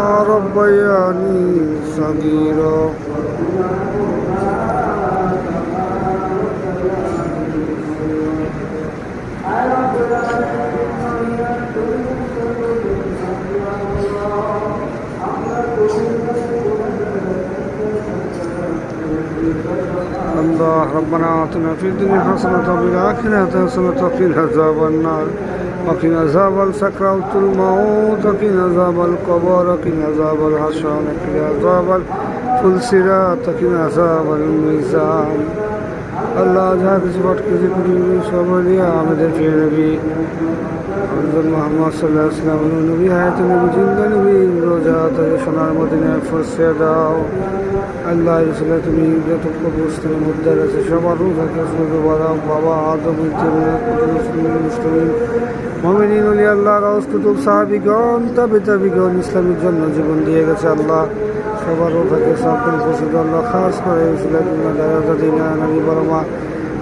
ربياني صغيرا الله ربنا آتنا في الدنيا حسنة وفي الآخرة حسنة وقنا عذاب النار وقنا عذاب سكرات الموت وقنا عذاب القبر وقنا عذاب الحشر وقنا عذاب الفلسرات وقنا عذاب الميزان আল্লাহ যাহা কিছু পাঠকেছি করি সবলিয়া আমাদের প্রিয় নবী মোহাম্মদ সাল্লাল্লাহু আলাইহি ওয়াসাল্লাম নবী হায়াত নবী জিন্দা নবী রোজা তাদের সোনার মদিনায় ফসে দাও আল্লাহ রসুল্লাহ তুমি যত কবরস্থানের মধ্যে আছে সবার রূপকে বাদাম বাবা আদম মুসলিম মুমিনিন ওলি আল্লাহ গাউস কুতুব সাহাবীগণ তাবিগণ ইসলামের জন্য জীবন দিয়ে গেছে আল্লাহ সবার রূপকে সকল পশুদ আল্লাহ খাস করে নবী বড়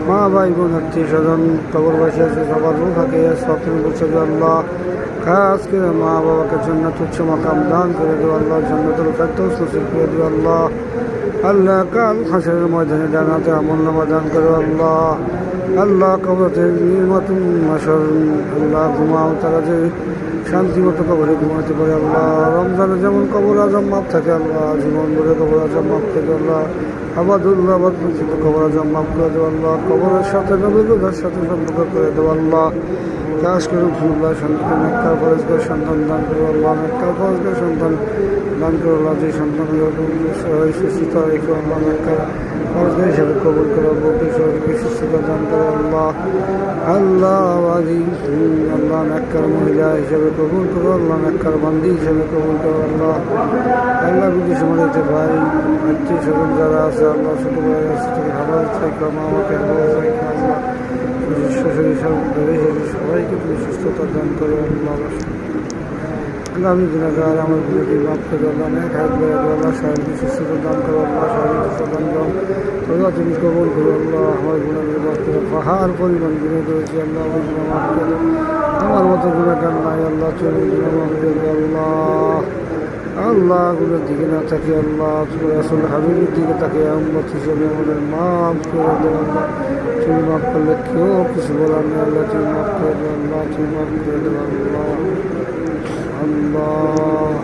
মা ভাই বোন আত্মীয় স্বজন কবরবাসী আছে সবার রূপকে সকল পশুদ আল্লাহ খাস করে মা বাবাকে জন্নত উচ্চ মাকাম দান করে দেওয়া আল্লাহ জন্নতুল ফেরদৌস নসিব করে দেওয়া আল্লাহ আল্লাহ কাল হাসরের ময়দানে জান্নাতে আমলনামা দান করে আল্লাহ আল্লাহ কবরতে নির্মাতুন মাশর আল্লাহ ঘুমাও তারা যে শান্তি মতো কবরে ঘুমাতে পারে আল্লাহ রমজানে যেমন কবর আজম মাপ থাকে আল্লাহ জীবন ধরে কবর আজম মাপ থাকে আল্লাহ আবাদুল্লাহ আবাদ পরিচিত কবর আজম মাপ করে দেওয়া আল্লাহ কবরের সাথে নবীদের সাথে সম্পর্ক করে দেওয়া আল্লাহ কাজ করে আল্লাহ সন্তান একটা ফরজগার সন্তান দান করে আল্লাহ একটা ফরজগার সন্তান দান করে আল্লাহ যে সন্তান সুস্থতা রেখে আল্লাহ একটা ফরজগার হিসাবে কবুল করে বউকে শরীরকে সুস্থতা দান করে আল্লাহ আল্লাহ আল্লাহ নেককার মহিলা হিসাবে কবুল করো আল্লাহ নেককার বান্দি হিসাবে কবুল করো আল্লাহ আল্লাহ বিদেশে মধ্যে ভাই আত্মীয় স্বজন যারা আছে আল্লাহ ছোটো ভাই আছে ভালো চাইকা মা আমাকে ভালো চাইকা আল্লাহ শ্বশুরি সবাইকে তুমি সুস্থতা দান করে আল্লাহ আমি গুণাগার আমার গুণাকে মাফ করে আল্লাহ অনেক হাত বেড়ে আল্লাহ শারীরিক সুস্থতা দান করো আল্লাহ শারীরিক সুস্থতা দান করো তোরা তুমি কবল করো আল্লাহ আমার গুণাকে মাফ করে পাহাড় পরিমাণ গুণে করেছি আল্লাহ ওই গুণা মাফ করে আমার মতো গুণাগার নাই আল্লাহ তুমি গুণা মাফ করে আল্লাহ আল্লাহ গুলোর দিকে না থাকে আল্লাহ আসলে হাবিবের দিকে তাকে আহমদ হিসেবে আমাদের মাফ করে দেন আল্লাহ তুমি মাফ করলে কেউ কিছু বলার নেই আল্লাহ তুমি মাফ করে দেন আল্লাহ তুমি মাফ করে দেন আল্লাহ আল্লাহ